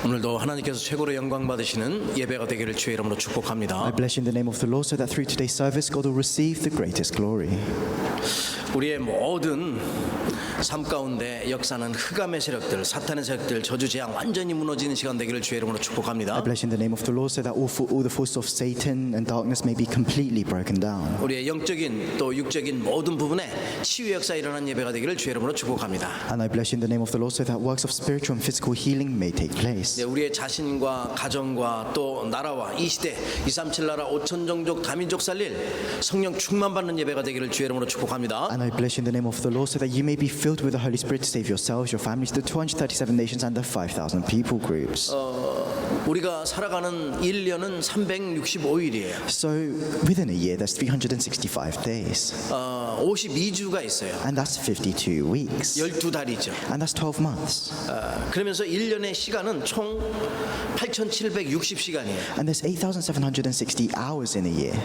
오늘도 하나님께서 최고로 영광 받으시는 예배가 되기를 주의 이름으로 축복합니다. I bless you in the name of the Lord so that through today's service God will receive the greatest glory. 우리의 모든 삶 가운데 역사는 흑암의 세력들, 사탄의 세력들, 저주 재앙 완전히 무너지는 시간 되기를 주의 이름으로 축복합니다. I bless you in the name of the Lord so that all the forces of Satan and darkness may be completely broken down. 우리의 영적인 또 육적인 모든 부분에 치유 역사 일어난 예배가 되기를 주의 이름으로 축복합니다. And I bless you in the name of the Lord so that works of spiritual and physical healing may take place. 우리의 자신과 가정과 또 나라와 이 시대 237 나라 5천 종족 다민족 살릴 성령 충만 받는 예배가 되기를 주의 이름으로 축복합니다. And I bless you in the name of the Lord so that you may be filled with the Holy Spirit to save yourselves, your families, the 237 nations and the 5,000 people groups. 우리가 살아가는 1년은 365일이에요. So within a year there's 365 days. 52주가 있어요. And that's 52 weeks. 12달이죠. And that's 12 months. 그러면서 1년의 시간은 총 8,760시간이에요. And there's 8,760 hours in a year.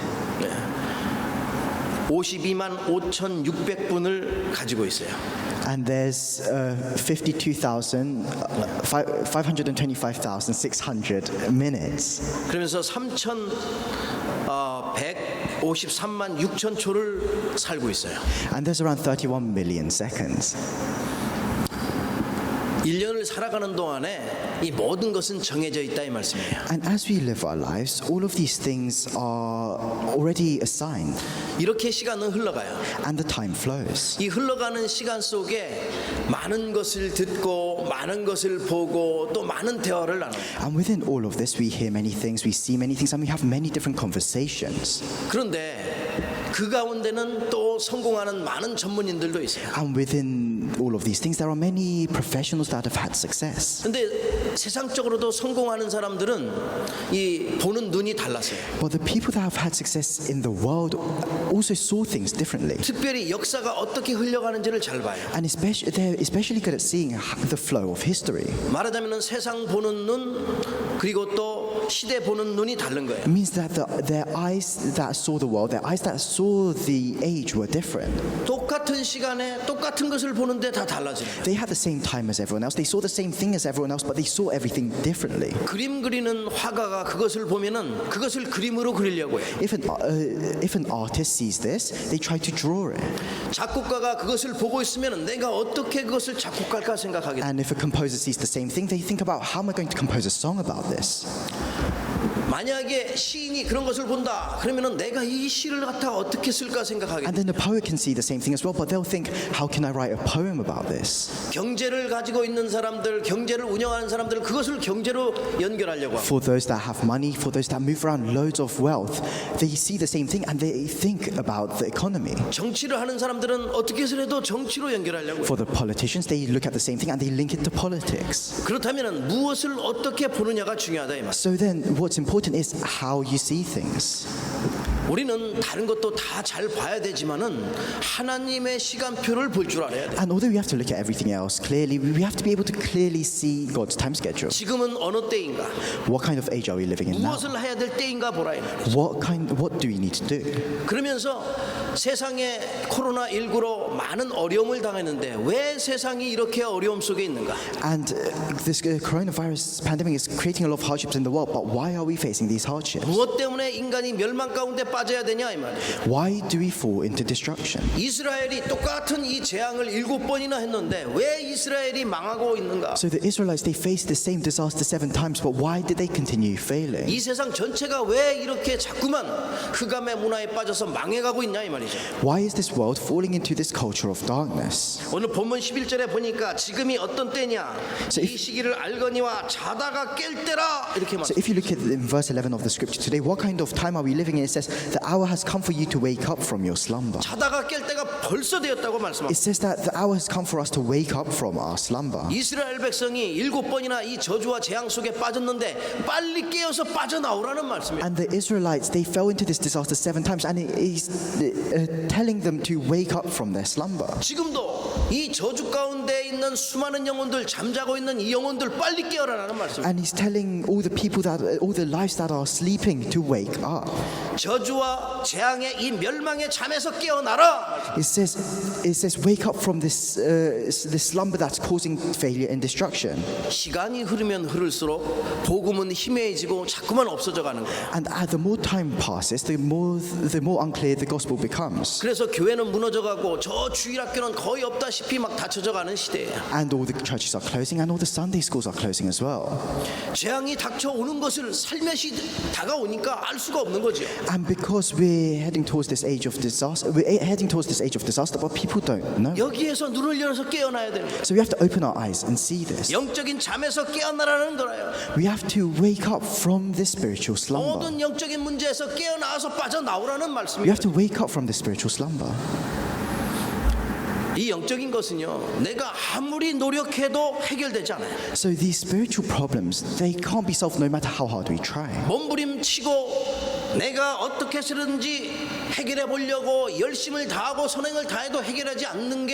52만 5,600분을 가지고 있어요. And there's 525,600 minutes. 그러면서 3,153만 6천 초를 살고 있어요. And there's around 31 million seconds. 1년을 살아가는 동안에 이 모든 것은 정해져 있다 이 말씀이에요. And as we live our lives, all of these things are already assigned. 이렇게 시간은 흘러가요. And the time flows. 이 흘러가는 시간 속에 많은 것을 듣고 많은 것을 보고 또 많은 대화를 나눠요. And within all of this, we hear many things, we see many things, and we have many different conversations. 그런데 그 가운데는 또 성공하는 많은 전문인들도 있어요. And within all of these things, there are many professionals that have had success. 근데 세상적으로도 성공하는 사람들은 이 보는 눈이 달랐어요. But the people that have had success in the world also saw things differently. 특별히 역사가 어떻게 흘러가는지를 잘 봐요. And they're especially good at seeing the flow of history. 말하자면 세상 보는 눈 그리고 또 시대 보는 눈이 다른 거예요. It means that their eyes that saw the world, their eyes that saw the age were different. 똑같은 시간에 똑같은 것을 보는데 다 달라져요. They had the same time as everyone else. They saw the same thing as everyone else, but they saw everything differently. 그림 그리는 화가가 그것을 보면은 그것을 그림으로 그리려고 해요. If an artist sees this, they try to draw it. 작곡가가 그것을 보고 있으면 내가 어떻게 그것을 작곡할까 생각하게 돼요. And if a composer sees the same thing, they think about how am I going to compose a song about this? 만약에 시인이 그런 것을 본다 그러면은 내가 이 시를 갖다가 어떻게 쓸까 생각하게 And 돼요. then the poet can see the same thing as well, but they'll think, how can I write a poem about this? 경제를 가지고 있는 사람들, 경제를 운영하는 사람들 그것을 경제로 연결하려고 하고 For those that have money, for those that move around loads of wealth, they see the same thing and they think about the economy. 정치를 하는 사람들은 어떻게 해서라도 정치로 연결하려고 해요. For the politicians, they look at the same thing and they link it to politics. 그렇다면 무엇을 어떻게 보느냐가 중요하다 이 말. So then what's important is how you see things. 우리는 다른 것도 다 잘 봐야 되지만은 하나님의 시간표를 볼 줄 알아야 돼. And although we have to look at everything else clearly, we have to be able to clearly see God's time schedule. 지금은 어느 때인가? What kind of age are we living in now? 무엇을 해야 될 때인가 보라 이 말이죠. What do we need to do? 그러면서 세상에 코로나19로 많은 어려움을 당했는데 왜 세상이 이렇게 어려움 속에 있는가? And this coronavirus pandemic is creating a lot of hardships in the world, but why are we facing these hardships? 무엇 때문에 인간이 멸망 가운데 빠져야 되냐 이 말이에요. Why do we fall into destruction? 이스라엘이 똑같은 이 재앙을 7번이나 했는데 왜 이스라엘이 망하고 있는가? So the Israelites, they faced the same disaster 7 times, but why did they continue failing? 이 세상 전체가 왜 이렇게 자꾸만 흑암의 문화에 빠져서 망해가고 있냐 이 말이죠. Why is this world falling into this culture of darkness? 오늘 본문 11절에 보니까 지금이 어떤 때냐 So 이 시기를 알거니와 자다가 깰 때라 이렇게 So 말합니다. if you look at in verse 11 of the scripture today, what kind of time are we living in? It says, the hour has come for you to wake up from your slumber. 자다가 깰 때가 벌써 되었다고 말씀합니다. It says that the hour has come for us to wake up from our slumber. 이스라엘 백성이 7번이나 이 저주와 재앙 속에 빠졌는데 빨리 깨어서 빠져나오라는 말씀이에요. And the Israelites, they fell into this disaster 7 times, and it is telling them to wake up from their slumber. 지금도 이 저주 가운데 있는 수많은 영혼들 잠자고 있는 이 영혼들 빨리 깨어라라는 말씀이에요. And he's telling all the people all the lives that are sleeping to wake up. 저주와 재앙의 이 멸망의 잠에서 깨어나라. He's says, wake up from this slumber that's causing failure and destruction. 시간이 흐르면 흐를수록 복음은 희미해지고 자꾸만 없어져 가는 거예요. And the more time passes, the more unclear the gospel becomes. 그래서 교회는 무너져가고 저 주일학교는 거의 없다시피 막 닫혀져 가는 시대예요. And all the churches are closing, and all the Sunday schools are closing as well. 재앙이 닥쳐오는 것을 살며시 다가오니까 알 수가 없는 거죠. And because we're heading towards this age of disaster, but people don't know. 여기에서 눈을 열어서 깨어나야 되는 거예요. So we have to open our eyes and see this. 영적인 잠에서 깨어나라는 거예요. We have to wake up from this spiritual slumber. 모든 영적인 문제에서 깨어나와서 빠져나오라는 We 말씀이에요. have to wake up from this spiritual slumber. 이 영적인 것은요, 내가 아무리 노력해도 해결되지 않아요. So these spiritual problems, they can't be solved no matter how hard we try. 몸부림치고 내가 어떻게 해서든지 해결해 보려고 열심을 다하고 선행을 다해도 해결되지 않는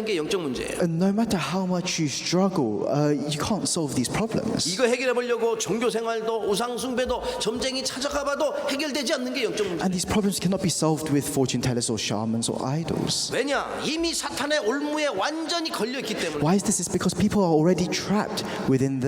게 영적 문제예요. And no matter how much you struggle, you can't solve these problems. 이거 해결해 보려고 종교 생활도 우상 숭배도 점쟁이 찾아가봐도 해결되지 않는 게 영적 문제. And these problems cannot be solved with fortune tellers or shamans or idols. 왜냐? 이미 사탄의 올무에 완전히 걸려 있기 때문에. Why is this? It's because people are already trapped within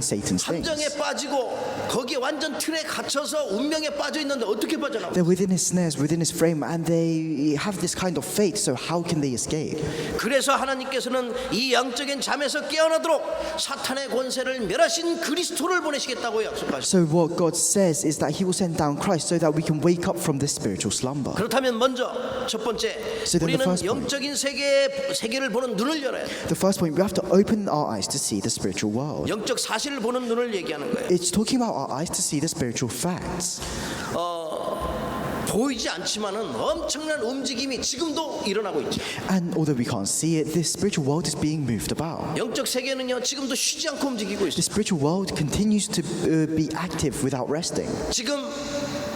Satan's things. 함정에 빠지고 거기에 완전 틀에 갇혀서 운명에 빠져 있는데 어떻게 빠져나와? They're within his snares, within his frame, and they have this kind of fate. So how can they escape? 그래서 하나님께서는 이 영적인 잠에서 깨어나도록 사탄의 권세를 멸하신 그리스도를 보내시겠다고 약속하셨어요. So what God says is that He will send down Christ so that we can wake up from this spiritual slumber. 그렇다면 먼저 첫 번째 So then the 우리는 first point. 영적인 세계를 보는 눈을 열어야 돼요. The first point, we have to open our eyes to see the spiritual world. 영적 사실을 보는 눈을 얘기하는 거예요. It's talking about our eyes to see the spiritual facts. 보이지 않지만은 엄청난 움직임이 지금도 일어나고 있죠. And although we can't see it, this spiritual world is being moved about. 영적 세계는요 지금도 쉬지 않고 움직이고 The 있어요. spiritual world continues to be active without resting. 지금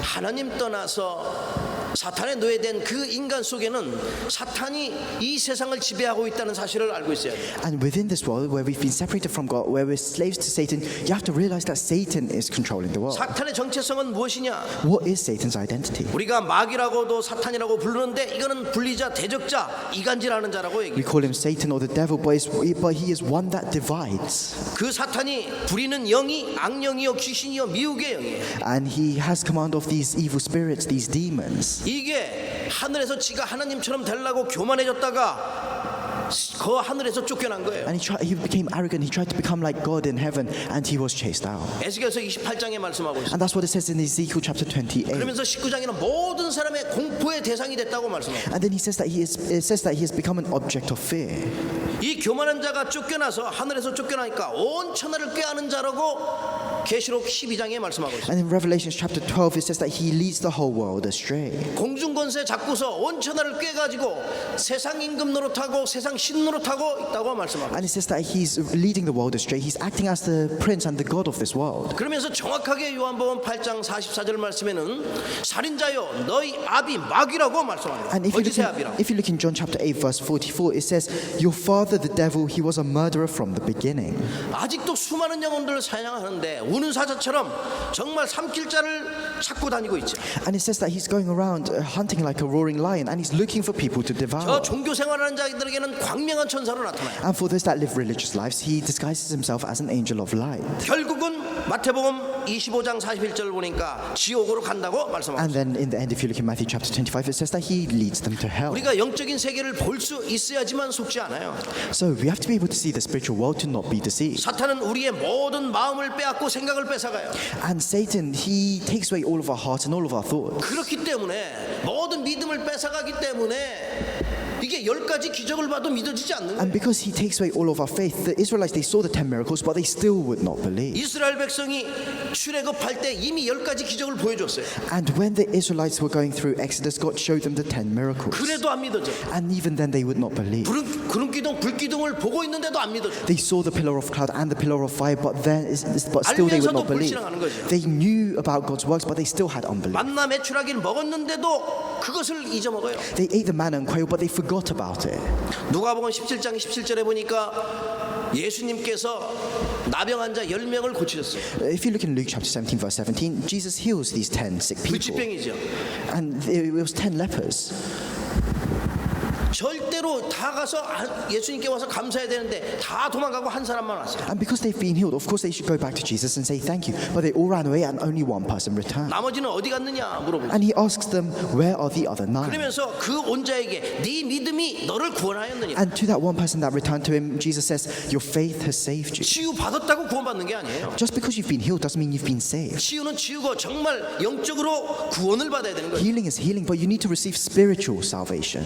하나님 떠나서 사탄의 노예된 그 인간 속에는 사탄이 이 세상을 지배하고 있다는 사실을 알고 있어야 돼요. And within this world where we've been separated from God, where we're slaves to Satan, you have to realize that Satan is controlling the world. 사탄의 정체성은 무엇이냐? What is Satan's identity? 우리가 마귀라고도 사탄이라고 부르는데 이거는 분리자, 대적자, 이간질하는 자라고 We 얘기해요. call him Satan or the devil, but he is one that divides. 그 사탄이 부리는 영이 악령이요 귀신이요 미혹의 영이에요. And he has command of these evil spirits, these demons. 이게 하늘에서 지가 하나님처럼 되려고 교만해졌다가 그 하늘에서 쫓겨난 거예요. And he became arrogant. He tried to become like God in heaven, and he was chased out. 에스겔서 28장에 말씀하고 있어요. And that's what it says in Ezekiel chapter 28. 그러면서 19장에는 모든 사람의 공포의 대상이 됐다고 말씀해요. And then it says that he has become an object of fear. 이 교만한 자가 쫓겨나서 하늘에서 쫓겨나니까 온 천하를 꾀하는 자라고 계시록 12장에 말씀하고 있어요. And in Revelation chapter 12, it says that he leads the whole world astray. 공중 권세 잡고서 온 천하를 꾀가지고 세상 임금 노릇하고 세상 신 노릇하고 있다고 말씀하고. And it says that he's leading the world astray. He's acting as the prince and the god of this world. 그러면서 정확하게 요한복음 8장 44절 말씀에는 살인자여 너희 아비 마귀라고 말씀합니다. And 거짓의 아비라고. if you look in John chapter 8 verse 44, it says, "Your father, the devil, he was a murderer from the beginning." 아직도 수많은 영혼들을 사냥하는데 우는 사자처럼 정말 삼킬 자를 찾고 다니고 있죠. And it says that he's going around hunting like a roaring lion, and he's looking for people to 저 devour. 종교 생활하는 자들에게는 광명한 천사로 나타나요. And for those that live religious lives, he disguises himself as an angel of light. 결국은 마태복음 25장 41절 보니까 지옥으로 간다고 말씀하고 And 있어요. then in the end, if you look in Matthew chapter 25, it says that he leads them to hell. 우리가 영적인 세계를 볼 수 있어야지만 속지 않아요. So we have to be able to see the spiritual world to not be deceived. 사탄은 우리의 모든 마음을 빼앗고 생각을 뺏어가요. And Satan, he takes away all of our hearts and all of our thoughts. 그렇기 때문에 모든 믿음을 뺏어가기 때문에 이게 10가지 기적을 봐도 믿어지지 않는 And 거예요. because he takes away all of our faith, the Israelites, they saw the 10 miracles, but they still would not believe. 이스라엘 백성이 출애굽할 때 이미 10가지 기적을 보여줬어요. And when the Israelites were going through Exodus, God showed them the 10 miracles. 그래도 안 믿어져. And even then they would not believe. 구름 기둥, 불 기둥을 보고 있는데도 안 믿어져. They saw the pillar of cloud and the pillar of fire, but still they would 알면서도 not believe. 불신앙하는 거죠. They knew about God's works, but they still had unbelief. 만나 메추라기를 먹었는데도 그것을 잊어먹어요. They ate the manna and quail, but they forgot about it. 누가복음 17장 17절에 보니까 예수님께서 나병 환자 10명을 고치셨어요. If you look in Luke chapter 17, verse 17, Jesus heals these 10 sick people. 불치병이죠. And it was 10 lepers. 절대로 다 가서 예수님께 와서 감사해야 되는데 다 도망가고 한 사람만 왔어요. And because they've been healed, of course they should go back to Jesus and say thank you. But they all ran away and only one person returned. 나머지는 어디 갔느냐 물어보죠. And he asks them, where are the other nine? 그러면서 그 온 자에게 네 믿음이 너를 구원하였느냐. And to that one person that returned to him, Jesus says, your faith has saved you. 치유 받았다고 구원받는 게 아니에요. Just because you've been healed doesn't mean you've been saved. 치유는 치유고 정말 영적으로 구원을 받아야 되는 거예요. Healing is healing, but you need to receive spiritual salvation.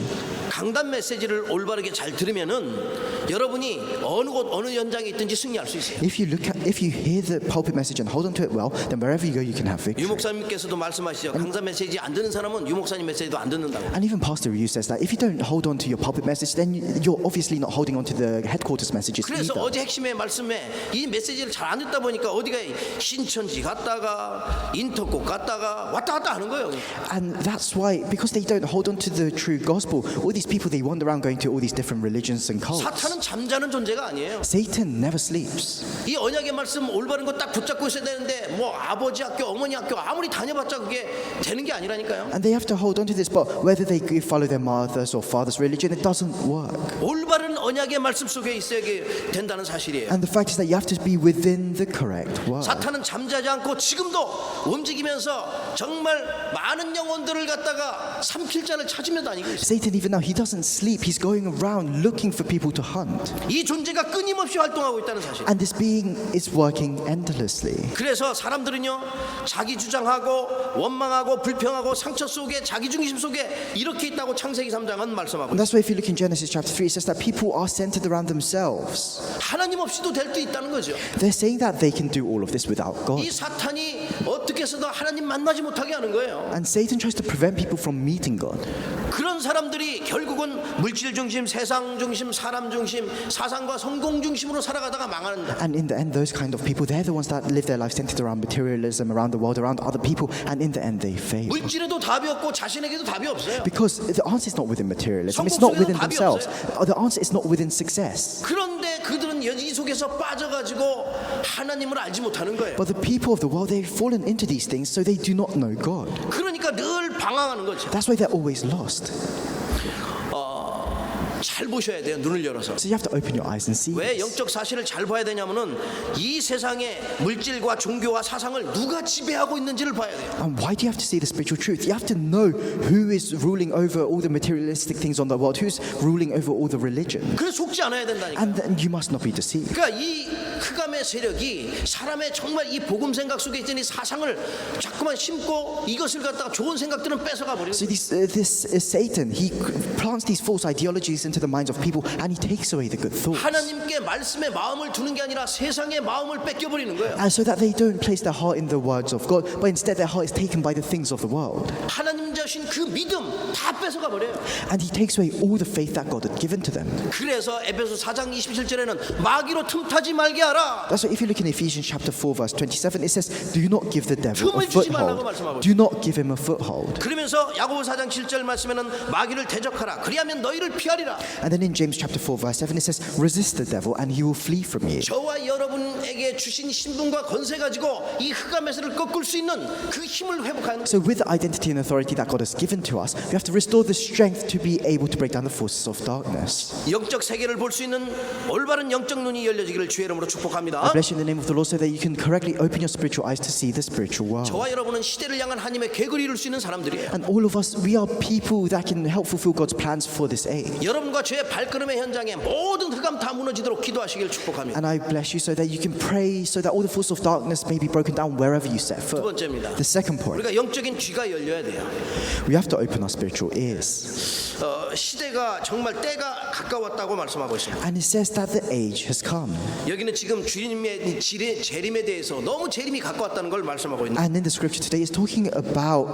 강단 메시지를 올바르게 잘 들으면은 여러분이 어느 곳 어느 현장에 있든지 승리할 수 있어요. If you hear the pulpit message and hold on to it well, then wherever you go, you can have 유 victory. 목사님께서도 말씀하시죠. 강단 메시지 안 듣는 사람은 유 목사님 메시지도 안 듣는다고. And even Pastor Ryu says that if you don't hold on to your pulpit message, then you're obviously not holding on to the headquarters messages 그래서 either. 어제 핵심의 말씀에 이 메시지를 잘 안 듣다 보니까 어디가 신천지 갔다가 인터콕 갔다가 왔다 갔다 하는 거예요. And that's why, because they don't hold on to the true gospel, all these people, they wander around going to all these different religions and cults. 사탄은 잠자는 존재가 아니에요. Satan never sleeps. 이 언약의 말씀 올바른 거 딱 붙잡고 있어야 되는데 뭐 아버지 학교 어머니 학교 아무리 다녀봤자 그게 되는 게 아니라니까요. And they have to hold on to this, but whether they follow their mother's or father's religion, it doesn't work. 올바른 언약의 말씀 속에 있어야 된다는 사실이에요. And the fact is that you have to be within the correct word. 사탄은 잠자지 않고 지금도 움직이면서 정말 많은 영혼들을 갖다가 삼킬 자를 찾으며 다니고 있어요. Satan, even now, he doesn't sleep. He's going around looking for people to hunt. 이 존재가 끊임없이 활동하고 있다는 사실. And this being is working endlessly. 그래서 사람들은요 자기 주장하고 원망하고 불평하고 상처 속에 자기 중심 속에 이렇게 있다고 창세기 3장은 말씀하고 And that's why if you look in Genesis chapter 3, it says that people are centered around themselves. 하나님 없이도 될 수 있다는 거죠. They're saying that they can do all of this without God. 이 사탄이 어떻게 해서도 하나님 만나지 못하게 하는 거예요. And Satan tries to prevent people from meeting God. 그런 사람들이 결국은 물질 중심, 세상 중심, 사람 중심, 사상과 성공 중심으로 살아가다가 망하는다. And in the end, those kind of people, they're the ones that live their life centered around materialism, around the world, around other people, and in the end, they fail. 물질에도 답이 없고 자신에게도 답이 없어요. Because the answer is not within materialism, it's not within themselves. The answer is not within success. 그런데 그들은 이 속에서 빠져가지고 하나님을 알지 못하는 거예요. But the people of the world, they've fallen into these things, so they do not know God. 그러니까 늘 방황하는 거죠. That's why they're always lost. 잘 보셔야 돼요. 눈을 열어서. So you have to open your eyes and see. 왜 this. 영적 사실을 잘 봐야 되냐면은 이 세상의 물질과 종교와 사상을 누가 지배하고 있는지를 봐야 돼요. And why do you have to see the spiritual truth? You have to know who is ruling over all the materialistic things on the world, who's ruling over all the religion. 그래서 속지 않아야 된다니까. And then you must not be deceived. 그러니까 이 흑암의 세력이 사람의 정말 이 복음 생각 속에 있던 이 사상을 자꾸만 심고 이것을 갖다가 좋은 생각들은 뺏어가 버리는 So 거예요. this Satan, he plants these false ideologies into the minds of people, and he takes away the good thoughts. 하나님께 말씀에 마음을 두는 게 아니라 세상의 마음을 뺏겨 버리는 거예요. And so that they don't place their heart in the words of God, but instead their heart is taken by the things of the world. 하나님 자신 그 믿음 다 뺏어가 버려요. And he takes away all the faith that God had given to them. 그래서 에베소 4장 27절에는 마귀로 틈타지 말게 하라. That's why if you look in Ephesians chapter 4 verse 27, it says, do not give the devil a 틈을 주지 말라고 foothold. 말씀하고 Do not give him a foothold. 그러면서 야고보 4장 7절 말씀에는 마귀를 대적하라. 그리하면 너희를 피하리라. And then in James chapter 4 verse 7, it says, resist the devil and he will flee from you. 저와 여러분에게 주신 신분과 권세 가지고 이 흑암의 세를 꺾을 수 있는 그 힘을 회복하는 So with the identity and authority that God has given to us, we have to restore the strength to be able to break down the forces of darkness. 영적 세계를 볼 수 있는 올바른 영적 눈이 열려지기를 주의 이름으로 I 축복합니다. bless you in the name of the Lord so that you can correctly open your spiritual eyes to see the spiritual world. 저와 여러분은 시대를 향한 하나님의 계획을 이룰 수 있는 사람들이에요. And all of us, we are people that can help fulfill God's plans for this age. 여러분과 저의 발걸음의 현장에 모든 흑암 다 무너지도록 기도하시길 축복합니다. And I bless you so that you can pray so that all the forces of darkness may be broken down wherever you set 두 foot. 번째입니다. The second point, 우리가 영적인 귀가 열려야 돼요. we have to open our spiritual ears. 시대가 정말 때가 가까웠다고 말씀하고 있습니다. And it says that the age has come. 여기는 지금 주님의 재림에 대해서 너무 재림이 가까웠다는 걸 말씀하고 있는. And in the scripture today, it's talking about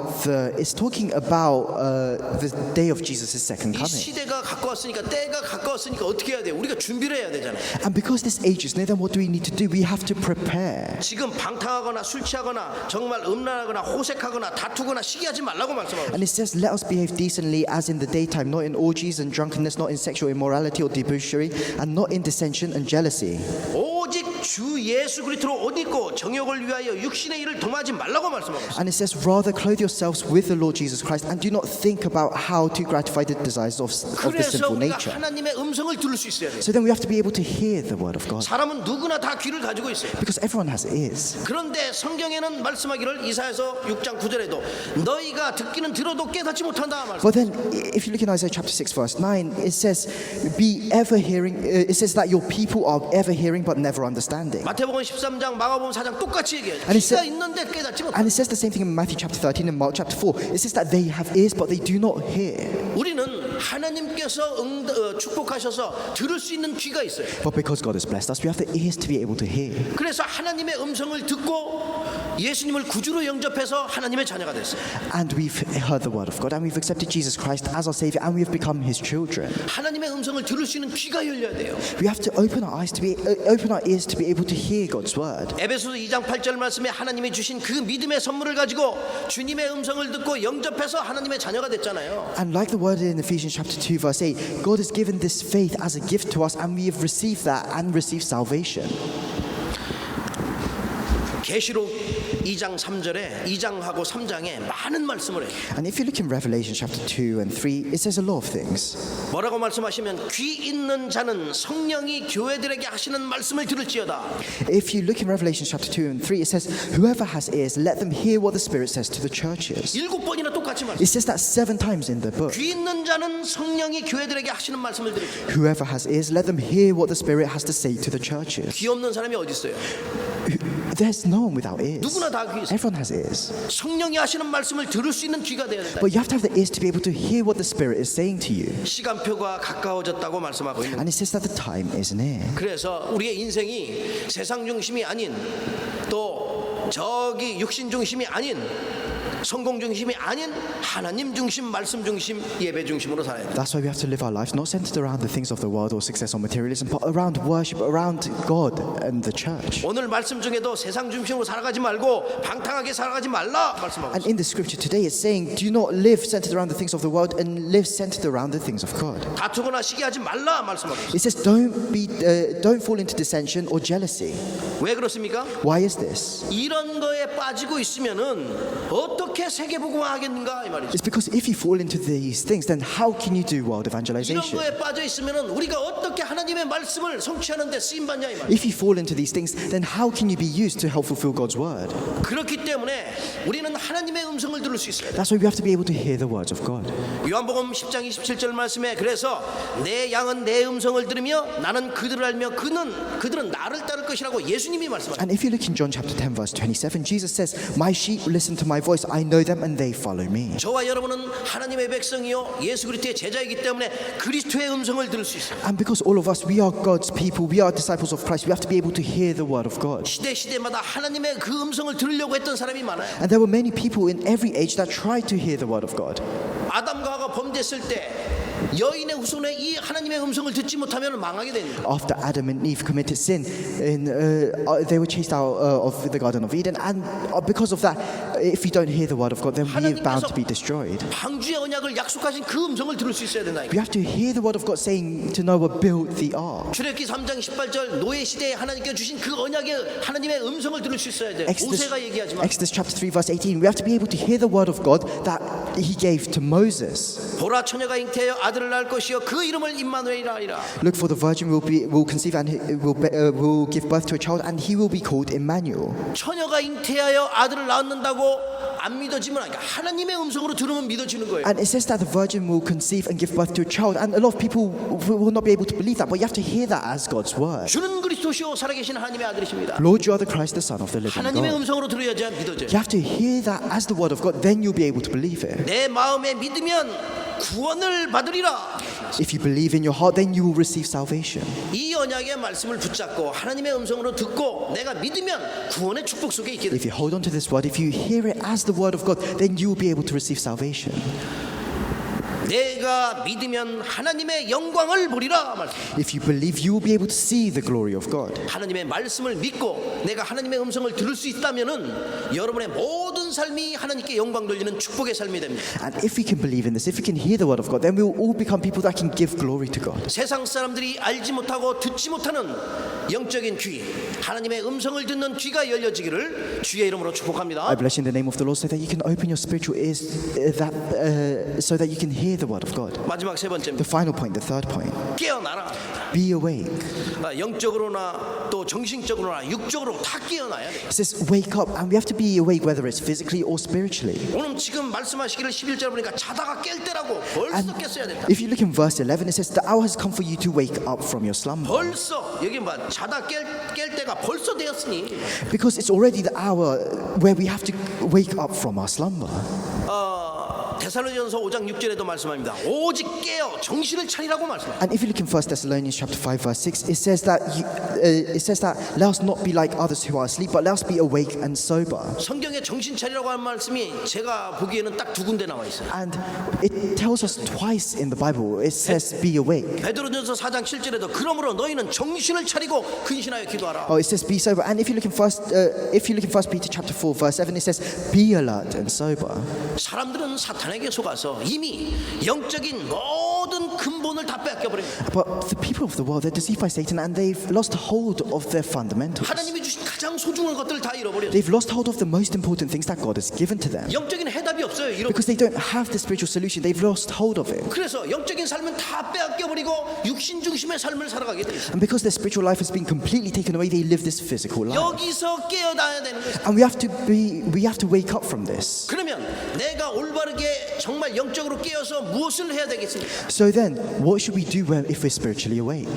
the day of Jesus' second 이 coming. 시대가 가까웠으니까 왔으니까 때가 가까웠으니까 어떻게 해야 돼요? 우리가 준비를 해야 되잖아요. And because this age is near, then what do we need to do? We have to prepare. 지금 방탕하거나 술 취하거나 정말 음란하거나 호색하거나 다투거나 시기하지 말라고 말씀하고 And it says, let us behave decently as in the daytime, not in orgies and drunkenness, not in sexual immorality or debauchery, and not in dissension and jealousy. 오직 주 예수 그리스도로 옷 입고 정욕을 위하여 육신의 일을 dom하지 말라고 말씀하고 있어요. And it says, rather clothe yourselves with the Lord Jesus Christ, and do not think about how to gratify the desires of the 그래서 sinful 우리가 nature. 하나님의 음성을 들을 수 있어야 돼요. So then we have to be able to hear the word of God, 사람은 누구나 다 귀를 가지고 있어요. because everyone has ears. 그런데 성경에는 말씀하기를 이사야서 6장 9절에도 너희가 듣기는 들어도 깨닫지 못한다 말씀. But then, if you look in Isaiah chapter 6, verse 9, it says, be ever hearing, it says that your people are ever hearing but never understanding. 마태복음 13장 마가복음 4장 똑같이 얘기해요. 아니, 귀가 있는데 깨닫지 못한다. And it says the same thing in Matthew chapter 13 and Mark chapter 4. It says that they have ears but they do not hear. 우리는 하나님께서 축복하셔서 들을 수 있는 귀가 있어요. But because God has blessed us, we have the ears to be able to hear. 그래서 하나님의 음성을 듣고 예수님을 구주로 영접해서 하나님의 자녀가 됐어요. And we've heard the word of God, and we've accepted Jesus Christ as our Savior, and we have become His children. 하나님의 음성을 들을 수 있는 귀가 열려야 돼요. We have to open our eyes to be, open our ears to be able to hear God's word. 에베소서 2장 8절 말씀에 하나님이 주신 그 믿음의 선물을 가지고 주님의 음성을 듣고 영접해서 하나님의 자녀가 됐잖아요. And like the word in Ephesians chapter 2 verse 8, God has given this faith as a gift to us, and we have received that and received salvation. 계시록 2장 3절에 2장하고 3장에 많은 말씀을 해요. And if you look in Revelation chapter 2 and 3, it says a lot of things. 뭐라고 말씀하시면 귀 있는 자는 성령이 교회들에게 하시는 말씀을 들을지어다. If you look in Revelation chapter 2 and 3, it says, whoever has ears, let them hear what the Spirit says to the churches. 7번이나 똑같이 말씀. It says that 7 times in the book. 귀 있는 자는 성령이 교회들에게 하시는 말씀을 들을지어다. Whoever has ears, let them hear what the Spirit has to say to the churches. 귀 없는 사람이 어디 있어요? There's no one without ears. 누구나 다 귀 있어요. Everyone has ears. 성령이 하시는 말씀을 들을 수 있는 귀가 되어야 된다. But you have to have the ears to be able to hear what the Spirit is saying to you. 시간표가 가까워졌다고 말씀하고 있는. And it says that the time is near. 그래서 우리의 인생이 세상 중심이 아닌 또 저기 육신 중심이 아닌 성공 중심이 아닌 하나님 중심, 말씀 중심, 예배 중심으로 살아야 돼. That's why we have to live our lives not centered around the things of the world or success or materialism, but around worship, around God and the church. 오늘 말씀 중에도 세상 중심으로 살아가지 말고 방탕하게 살아가지 말라 말씀하고 And 있어요. in the scripture today, it's saying, do not live centered around the things of the world and live centered around the things of God. 다투거나 시기하지 말라 말씀하고 있어요. It says, don't fall into dissension or jealousy. 왜 그렇습니까? Why is this? 이런 거에 빠지고 있으면은 어떻게 세계복음화 하겠는가 이 말이죠. It's because if you fall into these things, then how can you do world 이런 evangelization? 거에 빠져 있으면은 우리가 어떻게 하나님의 말씀을 성취하는데 쓰임 받냐 이 말이죠. If you fall into these things, then how can you be used to help fulfill God's word? 그렇기 때문에 우리는 하나님의 음성을 들을 수 있어요. That's why we have to be able to hear the words of God. 요한복음 10장 27절 말씀에 그래서 내 양은 내 음성을 들으며 나는 그들을 알며 그들은 나를 따를 것이라고 예수님이 말씀하셨어요. And if you look in John chapter 10 verse 27, Jesus says, my sheep listen to my voice, I know them and they follow me. 저와 여러분은 하나님의 백성이요 예수 그리스도의 제자이기 때문에 그리스도의 음성을 들을 수 있어요. And because all of us, we are God's people, we are disciples of Christ, we have to be able to hear the word of God. 시대마다 하나님의 그 음성을 들으려고 했던 사람이 많아요. And there were many people in every age that tried to hear the word of God. 아담과 하가 범죄했을 때 여인의 후손에 이 하나님의 음성을 듣지 못하면 망하게 됩니다. After Adam and Eve committed sin, they were chased out of the Garden of Eden, and because of that, if we don't hear the word of God, then we are bound to be destroyed. 방주의 언약을 약속하신 그 음성을 들을 수 있어야 된다. We have to hear the word of God saying to Noah, build the ark. 출애굽기 3장 18절 노예 시대에 하나님께 주신 그 언약의 하나님의 음성을 들을 수 있어야 돼. 모세가 얘기하지만 Exodus chapter 3 verse 18, we have to be able to hear the word of God that he gave to Moses. 보라 처녀가 잉태하여 아들을 낳을 것이요 그 이름을 임마누엘이라 하리라. Look, for the virgin will conceive and will give birth to a child, and he will be called Emmanuel. 처녀가 잉태하여 아들을 낳는다고 안 믿어지면 그러니까 하나님의 음성으로 들으면 믿어지는 거예요. And it says that the virgin will conceive and give birth to a child, and a lot of people will not be able to believe that, but you have to hear that as God's word. 주는 그리스도시요 살아계신 하나님의 아들이십니다. Lord, you are the Christ, the Son of the living 하나님의 God. 음성으로 들어야지 믿어져요. You have to hear that as the word of God, then you'll be able to believe it. 내 마음에 믿으면 구원을 받으리라. If you believe in your heart, then you will receive salvation. 이 언약의 말씀을 붙잡고 하나님의 음성으로 듣고 내가 믿으면 구원의 축복 속에 있게 If 됩니다. you hold on to this word, if you hear it as the word of God, then you will be able to receive salvation. 내가 믿으면 하나님의 영광을 보리라 말씀. If you believe, you will be able to see the glory of God. 하나님의 말씀을 믿고 내가 하나님의 음성을 들을 수 있다면은 여러분의 모든 삶이 하나님께 영광 돌리는 축복의 삶이 됩니다. And if we can believe in this, if we can hear the word of God, then we will all become people that can give glory to God. 세상 사람들이 알지 못하고 듣지 못하는 영적인 귀, 하나님의 음성을 듣는 귀가 열려지기를 주의 이름으로 I 축복합니다. bless you in the name of the Lord so that you can open your spiritual ears so that you can hear the word of God. 마지막 세 The 번째입니다. final point, the third point, 깨어나라. be awake. 영적으로나 또 정신적으로나 육적으로 다 깨어나야 돼. It says wake up, and we have to be awake whether it's physically or spiritually. 오늘 지금 말씀하시기를 11절 보니까 자다가 깰 때라고 벌써 And 깼어야 된다. if you look in verse 11, it says the hour has come for you to wake up from your slumber. 벌써 여기 봐 자다 깰 때가 벌써 되었으니 Because it's already the hour where we have to wake up from our slumber. 데살로니가서 5장 6절에도 말씀합니다. 오직 깨어 정신을 차리라고 말씀합니다. And if you look in 1 Thessalonians chapter 5 verse 6, it says that let us not be like others who are asleep, but let us be awake and sober. 성경에 정신 차리라고 하는 말씀이 제가 보기에는 딱 두 군데 나와 있어요. And it tells us twice in the Bible. It says be awake. 베드로전서 4장 7절에도 그러므로 너희는 정신을 차리고 근신하여 기도하라. Oh, it says be sober. And if you look in 1 Peter chapter 4 verse 7, it says be alert and sober. 사람들은 사탄에게 속아서 이미 영적인 모든 근본을 다 뺏겨 버립니다. But the people of the world, they're deceived by Satan, and they've lost hold of their fundamentals. 하나님이 주신 가장 소중한 것들을 다 잃어버렸어요. They've lost hold of the most important things that God has given to them. 영적인 해답이 없어요. 잃어버렸어요. Because they don't have the spiritual solution, they've lost hold of it. 그래서 영적인 삶은 다 빼앗겨 버리고 육신 중심의 삶을 살아가게 돼 있어요. And because their spiritual life has been completely taken away, they live this physical life. 여기서 깨어나야 되는 거예요. And we have to wake up from this. 그러면 내가 올바르게 정말 영적으로 깨어서 무엇을 해야 되겠습니까? So then, what should we do if we're spiritually awake?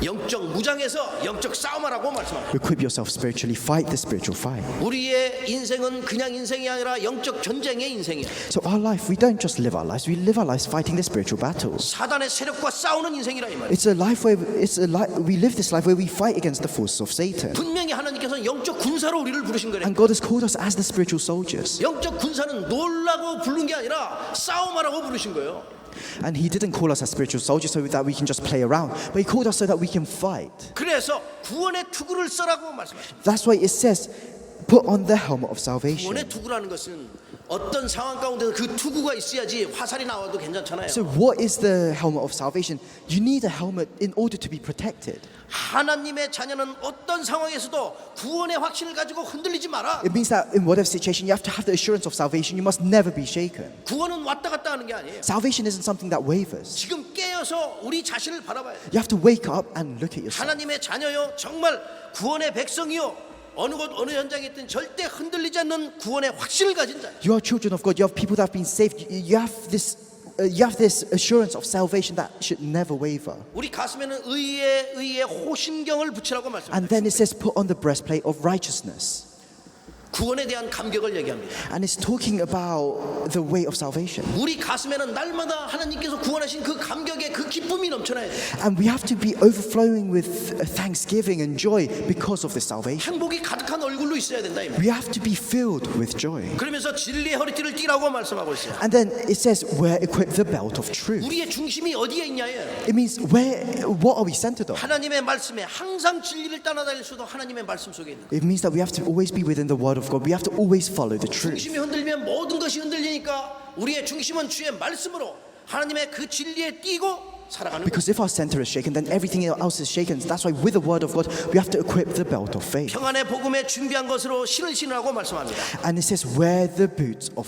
영적 무장에서 영적 싸움하라고 말씀합니다. Equip yourself spiritually, fight the spiritual fight. 우리의 인생은 그냥 인생이 아니라 영적 전쟁의 인생이에요. So our life, we don't just live our lives, we live our lives fighting the spiritual battles. 사단의 세력과 싸우는 인생이라 이 말이에요. It's a life where we live this life where we fight against the forces of Satan. 분명히 하나님께서는 영적 군사로 우리를 부르신 거래요. And God has called us as the spiritual soldiers. 영적 군사는 놀라고 부른 게 아니라 싸움하라고 부르신 거예요. And He didn't call us as spiritual soldiers so that we can just play around, but He called us so that we can fight. 그래서 구원의 투구를 써라고 말씀하십니다. That's why it says, put on the helmet of salvation. 구원의 투구라는 것은 어떤 상황 가운데서 그 투구가 있어야지 화살이 나와도 괜찮잖아요. So what is the helmet of salvation? You need a helmet in order to be protected. 하나님의 자녀는 어떤 상황에서도 구원의 확신을 가지고 흔들리지 마라. It means that in whatever situation, you have to have the assurance of salvation. You must never be shaken. 구원은 왔다 갔다 하는 게 아니에요. Salvation isn't something that wavers. 지금 깨어서 우리 자신을 바라봐야 돼요. You have to wake up and look at yourself. 하나님의 자녀요, 정말 구원의 백성이요, 어느 곳 어느 현장에 있든 절대 흔들리지 않는 구원의 확신을 가진 자. You are children of God. You have people that have been saved. You have this assurance of salvation that should never waver. 우리 가슴에는 의의 호심경을 붙이라고 말씀합니다. And then it says, put on the breastplate of righteousness. 구원에 대한 감격을 얘기합니다. And it's talking about the way of salvation. 우리 가슴에는 날마다 하나님께서 구원하신 그 감격의 그 기쁨이 넘쳐나야 돼요. And we have to be overflowing with thanksgiving and joy because of this salvation. 행복이 가득한 얼굴로 있어야 된다 이 말. We have to be filled with joy. 그러면서 진리의 허리띠를 띠라고 말씀하고 있어요. And then it says, equip the belt of truth. 우리의 중심이 어디에 있냐예요. It means what are we centered on? 하나님의 말씀에 항상 진리를 따라다닐 수도 하나님의 말씀 속에 있는 거예요. It means that we have to always be within the word of God. We have to always follow the truth. 중심이 흔들리면 모든 것이 흔들리니까 우리의 중심은 주의 말씀으로 하나님의 그 진리에 띠고 살아가는 거예요. Because if our center is shaken, then everything else is shaken. That's why with the word of God, we have to equip the belt of faith. 평안의 복음에 준비한 것으로 신을 신으라고 말씀합니다. And it says, wear the boots of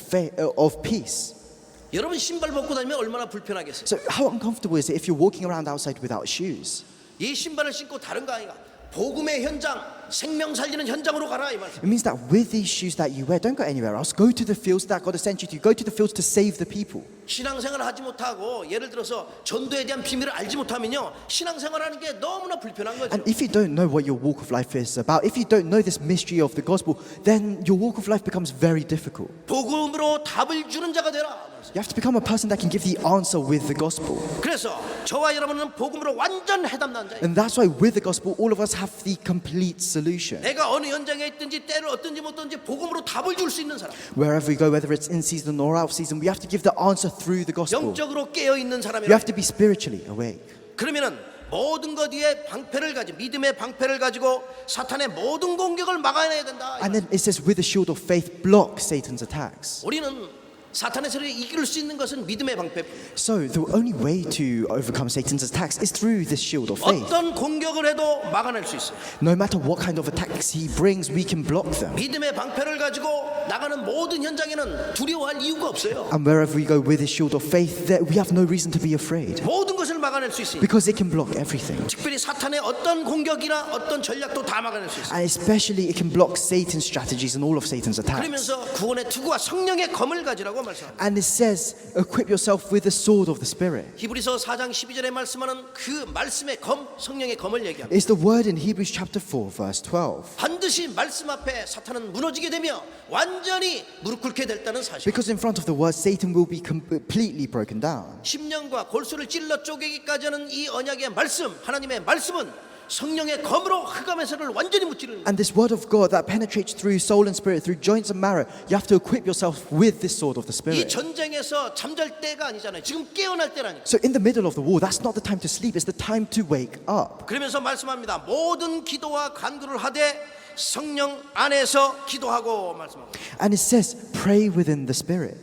peace. 여러분 신발 벗고 다니면 얼마나 불편하겠어요. So how uncomfortable is it if you're walking around outside without shoes? 이 신발을 신고 다른 거 아니가? 복음의 현장, 생명 살리는 현장으로 가라 이 말씀. It means that with these shoes that you wear, don't go anywhere else. Go to the fields that God has sent you to. Go to the fields to save the people. 신앙생활을 하지 못하고 예를 들어서 전도에 대한 비밀을 알지 못하면요 신앙생활하는 게 너무나 불편한 거죠. And if you don't know what your walk of life is about, if you don't know this mystery of the gospel, then your walk of life becomes very difficult. 복음으로 답을 주는 자가 되라. You have to become a person that can give the answer with the gospel. 그래서 저와 여러분은 복음으로 완전 해답난 자예요. And that's why with the gospel, all of us have the complete solution. 내가 어느 현장에 있든지 때를 어떤지 못든지 복음으로 답을 줄 수 있는 사람. Wherever we go, whether it's in season or out of season, we have to give the answer through the gospel. 영적으로 깨어 있는 You 사람이라. have to be spiritually awake. 그러면은 모든 것 위에 방패를 가지고 믿음의 방패를 가지고 사탄의 모든 공격을 막아내야 된다. And then it says, with the shield of faith, block Satan's attacks. 우리는 사탄의 세력을 이길 수 있는 것은 믿음의 방패. So the only way to overcome Satan's attacks is through this shield of faith. 어떤 공격을 해도 막아낼 수 있어요. No matter what kind of attacks he brings, we can block them. 믿음의 방패를 가지고 나가는 모든 현장에는 두려워할 이유가 없어요. And wherever we go with the shield of faith, that we have no reason to be afraid 모든 것을 막아낼 수 있으니 because it can block everything. 특별히 사탄의 어떤 공격이나 어떤 전략도 다 막아낼 수 있어요. And especially it can block Satan's strategies and all of Satan's attacks. 그러면서 구원의 투구와 성령의 검을 가지라고 말씀합니다. And it says, equip yourself with the sword of the Spirit. 히브리서 4장 12절에 말씀하는 그 말씀의 검, 성령의 검을 얘기합니다. It's the word in Hebrews chapter 4, verse 12. 반드시 말씀 앞에 사탄은 무너지게 되며 완전히 무릎 꿇게 됐다는 사실. Because in front of the word, Satan will be completely broken down. 심령과 골수를 찔러 쪼개기까지 하는 이 언약의 말씀, 하나님의 말씀은 성령의 검으로 흑암에서를 완전히 무찌르는. And this word of God that penetrates through soul and spirit, through joints and marrow, you have to equip yourself with this sword of the 이 Spirit. 전쟁에서 잠잘 때가 아니잖아요. 지금 깨어날 때라니까. So in the middle of the war, that's not the time to sleep, it's the time to wake up. 그러면서 말씀합니다. 모든 기도와 간구를 하되 성령 안에서 기도하고 말씀합니다. And it says, pray within the Spirit.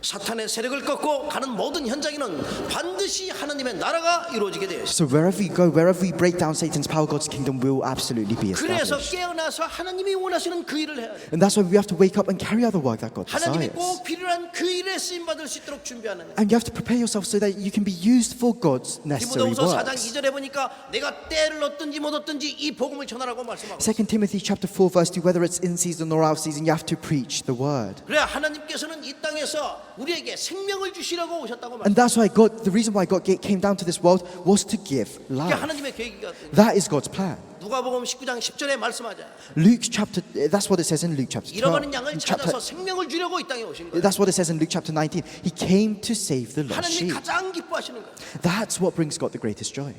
사탄의 세력을 꺾고 가는 모든 현장에는 반드시 하나님의 나라가 이루어지게 되어 있습니다. So wherever we go, wherever we break down Satan's power, God's kingdom will absolutely be 그래서 established. 깨어나서 하나님이 원하시는 그 일을 해야 돼요. And that's why we have to wake up and carry out the work that God 하나님이 desires. 꼭 필요한 그 일에 쓰임 받을 수 있도록 준비하는. And you have to prepare yourself so that you can be used for God's necessary 디모데후서 4장 works. 2절에 보니까 내가 때를 얻든지 못 얻든지 이 복음을 전하라고 말씀하고. 2 Timothy chapter 4 verse 2, whether it's in season or out of season, you have to preach the word. 그래 하나님께서는 이 땅에서 우리에게 생명을 주시라고 오셨다고 말씀. And that's why God, the reason why God came down to this world was to give 그게 life. 하나님의 계획이거든요. That is God's plan. 누가복음 19장 10절에 말씀하자. Luke chapter, that's what it says in Luke chapter 12. 잃어버린 양을 찾아서 생명을 주려고 이 땅에 오신 거예요. That's what it says in Luke chapter 19. He came to save the lost 하나님이 sheep. 가장 기뻐하시는 거예요. That's what brings God the greatest joy.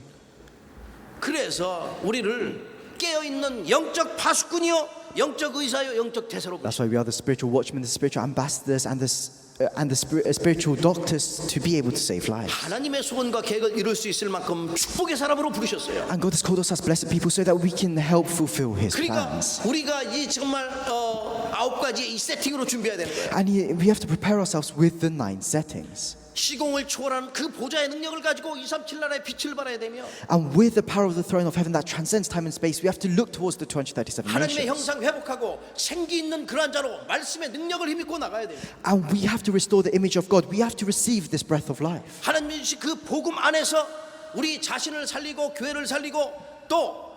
그래서 우리를 깨어있는 영적 파수꾼이요 영적 의사요 영적 대사로 부르셨어요. That's why we are the spiritual watchmen, the spiritual ambassadors, and the spiritual doctors to be able to save lives. 하나님의 소원과 계획을 이룰 수 있을 만큼 축복의 사람으로 부르셨어요. And God has called us as blessed people so that we can help fulfill His 그러니까 plans. 우리가 이 정말 9가지의 이 세팅으로 준비해야 되는 거예요. And we have to prepare ourselves with the 9 settings. 시공을 초월하는 그 보좌의 능력을 가지고 237 나라의 빛을 발해야 되며 And with the power of the throne of heaven that transcends time and space, we have to look towards the 237 하나님의 nations. 형상 회복하고 생기 있는 그러한 자로 말씀의 능력을 힘입고 나가야 돼요. And we have to restore the image of God. We have to receive this breath of life. 하나님이 주신 그 복음 안에서 우리 자신을 살리고 교회를 살리고 또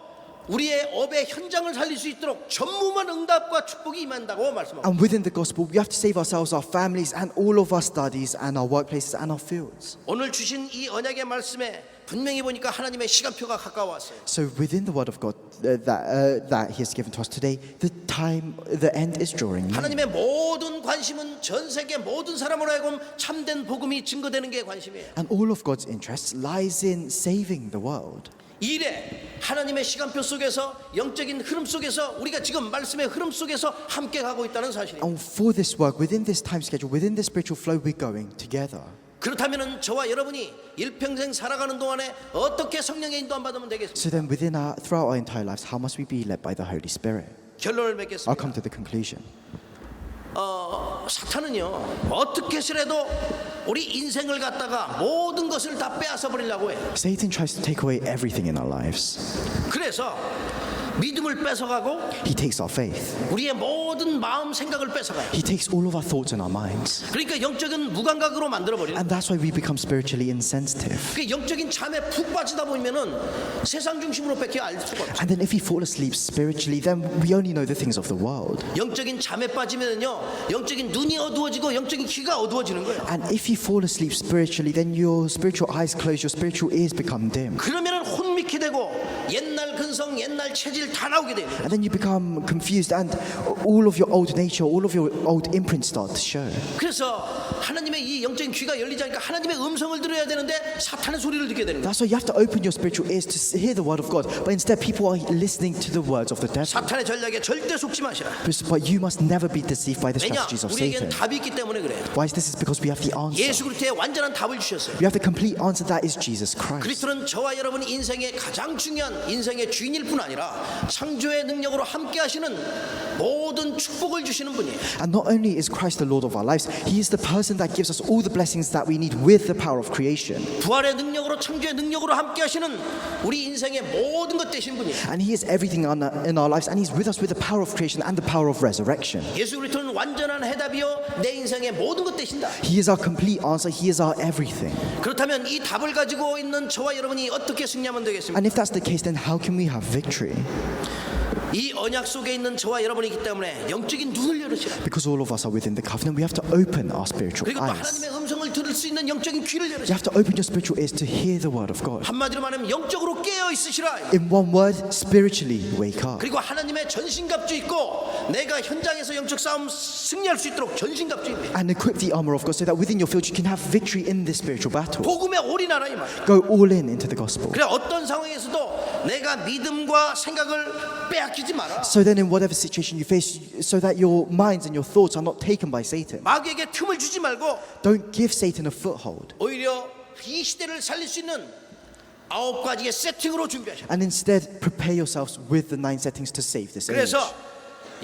우리의 업의 현장을 살릴 수 있도록 전무한 응답과 축복이 임한다고 말씀합니다. And within the gospel, we have to save ourselves, our families, and all of our studies, and our workplaces, and our fields. 오늘 주신 이 언약의 말씀에 분명히 보니까 하나님의 시간표가 가까워왔어요. So within the word of God that He has given to us today, the end is drawing near. 하나님의 모든 관심은 전 세계 모든 사람으로 하여금 참된 복음이 증거되는 게 관심이에요. And all of God's interest lies in saving the world. 이래 하나님의 시간표 속에서 영적인 흐름 속에서 우리가 지금 말씀의 흐름 속에서 함께 가고 있다는 사실이에요. And for this work, within this time schedule, within this spiritual flow, we're going together. 그렇다면 저와 여러분이 일평생 살아가는 동안에 어떻게 성령의 인도함 받으면 되겠습니까? So then throughout our entire lives, how must we be led by the Holy Spirit? 결론을 I'll come 맺겠습니다. to the conclusion. 사탄은요 어떻게 해서라도 우리 인생을 갖다가 모든 것을 다 빼앗아 버리려고 해요. Satan tries to take away everything in our lives. 그래서 믿음을 뺏어가고 He takes our faith. 우리의 모든 마음 생각을 뺏어가요. He takes all of our thoughts and our minds. 그러니까 영적인 무감각으로 만들어 버리는. And that's why we become spiritually insensitive. 그 영적인 잠에 푹 빠지다 보면은 세상 중심으로밖에 알 수가 없어요. And then if we fall asleep spiritually, then we only know the things of the world. 영적인 잠에 빠지면요 영적인 눈이 어두워지고 영적인 귀가 어두워지는 거예요. And if you fall asleep spiritually, then your spiritual eyes close, your spiritual ears become dim. 그러면은 혼미케 되고 옛날 근성, 옛날 체질 다 나오게 돼요. And then you become confused, and all of your old nature, all of your old imprints start to show. 그래서 하나님의 이 영적인 귀가 열리지 않으니까 하나님의 음성을 들어야 되는데 사탄의 소리를 듣게 되는 거예요. That's why you have to open your spiritual ears to hear the word of God. But instead, people are listening to the words of the devil. 사탄의 전략에 절대 속지 마시라. But you must never be deceived by the 왜냐? strategies of 우리에겐 Satan. 답이 있기 때문에 그래요. Why is this? Is because we have the answer. 예수 그리스도의 완전한 답을 주셨어요. We have the complete answer. That is Jesus Christ. 그리스도는 저와 여러분 인생의 가장 중요한 인생의 주인일 뿐 아니라 창조의 능력으로 함께 하시는 모든 축복을 주시는 분이에요. And not only is Christ the Lord of our lives, He is the person that gives us all the blessings that we need with the power of creation. 부활의 능력으로 창조의 능력으로 함께 하시는 우리 인생의 모든 것 되신 분이에요. And He is everything in our lives, and He's with us with the power of creation and the power of resurrection. 예수 그리스도는 완전한 해답이요 내 인생의 모든 것 되신다. He is our complete answer. He is our everything. 그렇다면 이 답을 가지고 있는 저와 여러분이 어떻게 승리하면 되겠습니까? And if that's the case, then how can we have victory? 이 언약 속에 있는 저와 여러분이기 때문에 영적인 눈을 열으시라. Because all of us are within the covenant, we have to open our spiritual 그리고 또 eyes. 하나님의 음성을 들을 수 있는 영적인 귀를 You 열으시라. have to open your spiritual ears to hear the word of God. 한마디로 말하면 영적으로 깨어 있으시라. In one word, spiritually wake up. 그리고 하나님의 전신갑주 입고 내가 현장에서 영적 싸움 승리할 수 있도록 전신갑주 입고 And equip the armor of God so that within your field you can have victory in this spiritual battle. 복음에 올인하라 이 말이야. Go all in into the gospel. 그래 어떤 상황에서도 내가 믿음과 생각을 빼앗기지 마라. So then in whatever situation you face, so that your minds and your thoughts are not taken by Satan. 마귀에게 틈을 주지 말고 Don't give Satan a foothold. 오히려 이 시대를 살릴 수 있는 9가지의 세팅으로 준비하셔. And instead prepare yourselves with the 9 settings to save this age. 그래서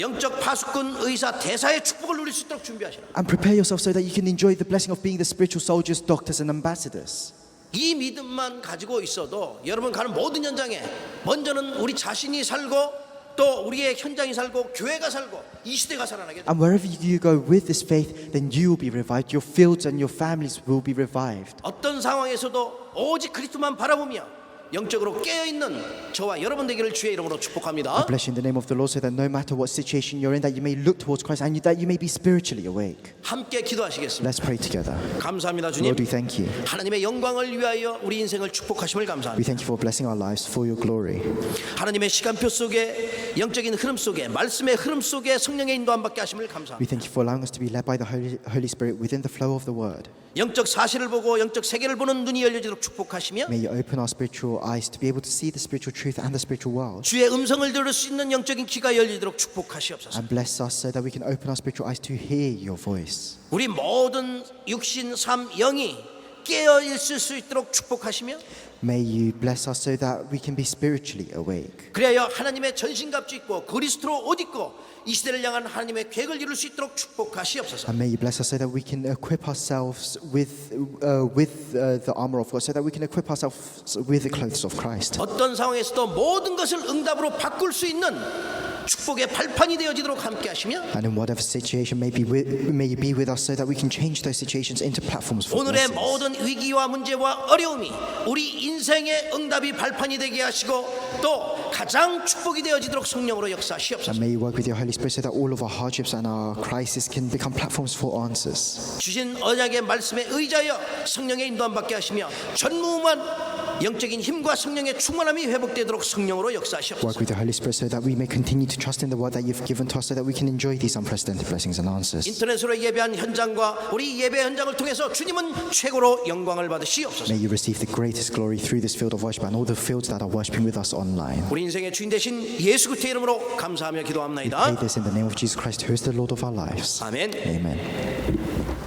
영적 파수꾼 의사 대사의 축복을 누릴 수 있도록 준비하시라. And prepare yourself so that you can enjoy the blessing of being the spiritual soldiers, doctors and ambassadors. 이 믿음만 가지고 있어도 여러분 가는 모든 현장에 먼저는 우리 자신이 살고 또 우리의 현장이 살고 교회가 살고 이 시대가 살아나게 됩니다. And wherever you go with this faith, then you will be revived. Your fields and your families will be revived. 어떤 상황에서도 오직 그리스도만 바라보며 영적으로 깨어있는 저와 여러분 되기를 주의 이름으로 축복합니다. I bless you in the name of the Lord so that no matter what situation you're in, that you may look towards Christ and that you may be spiritually awake. 함께 기도하시겠습니다. Let's pray together. 감사합니다 주님. Lord, we thank you. 하나님의 영광을 위하여 우리 인생을 축복하심을 We 감사합니다. thank you for blessing our lives for your glory. 하나님의 시간표 속에 영적인 흐름 속에 말씀의 흐름 속에 성령의 인도함 받게 하심을 감사합니다. We thank you for allowing us to be led by the Holy Spirit within the flow of the word. 영적 사실을 보고 영적 세계를 보는 눈이 열려지도록 축복하시며 May you open our spiritual eyes to be able to see the spiritual truth and the spiritual world. 주의 음성을 들을 수 있는 영적인 귀가 열리도록 축복하시옵소서. And bless us so that we can open our spiritual eyes to hear your voice. 우리 모든 육신, 삶, 영이 깨어 있을 수 있도록 축복하시며 May you bless us so that we can be spiritually awake. 그래야 하나님의 전신갑주 입고 그리스도로 옷 입고 이 시대를 향한 하나님의 계획을 이룰 수 있도록 축복하시옵소서. And may you bless us so that we can equip ourselves with the armor of God, so that we can equip ourselves with the clothes of Christ. 어떤 상황에서도 모든 것을 응답으로 바꿀 수 있는 축복의 발판이 되어지도록 함께 하시며 And in whatever situation may you be with us so that we can change those situations into platforms for 오늘의 blessings. 모든 위기와 문제와 어려움이 우리 인생의 응답이 발판이 되게 하시고 또 가장 축복이 되어지도록 성령으로 역사하시옵소서. And may you work with your Holy Spirit so that all of our hardships and our crises can become platforms for answers. 주신 언약의 말씀에 의지하여 성령의 인도함 받게 하시며 전무후무한 영적인 힘과 성령의 충만함이 회복되도록 성령으로 역사하시옵소서. Work with the Holy Spirit so that we may continue to trust in the word that you've given to us so that we can enjoy these unprecedented blessings and answers. 인터넷으로 예배한 현장과 우리 예배 현장을 통해서 주님은 최고로 영광을 받으시옵소서. May you receive the greatest glory through this field of worship and all the fields that are worshiping with us online. 우리 인생의 주인 되신 예수 그리스도의 이름으로 감사하며 We 기도합니다. pray this in the name of Jesus Christ, who is the Lord of our lives. 아멘. Amen.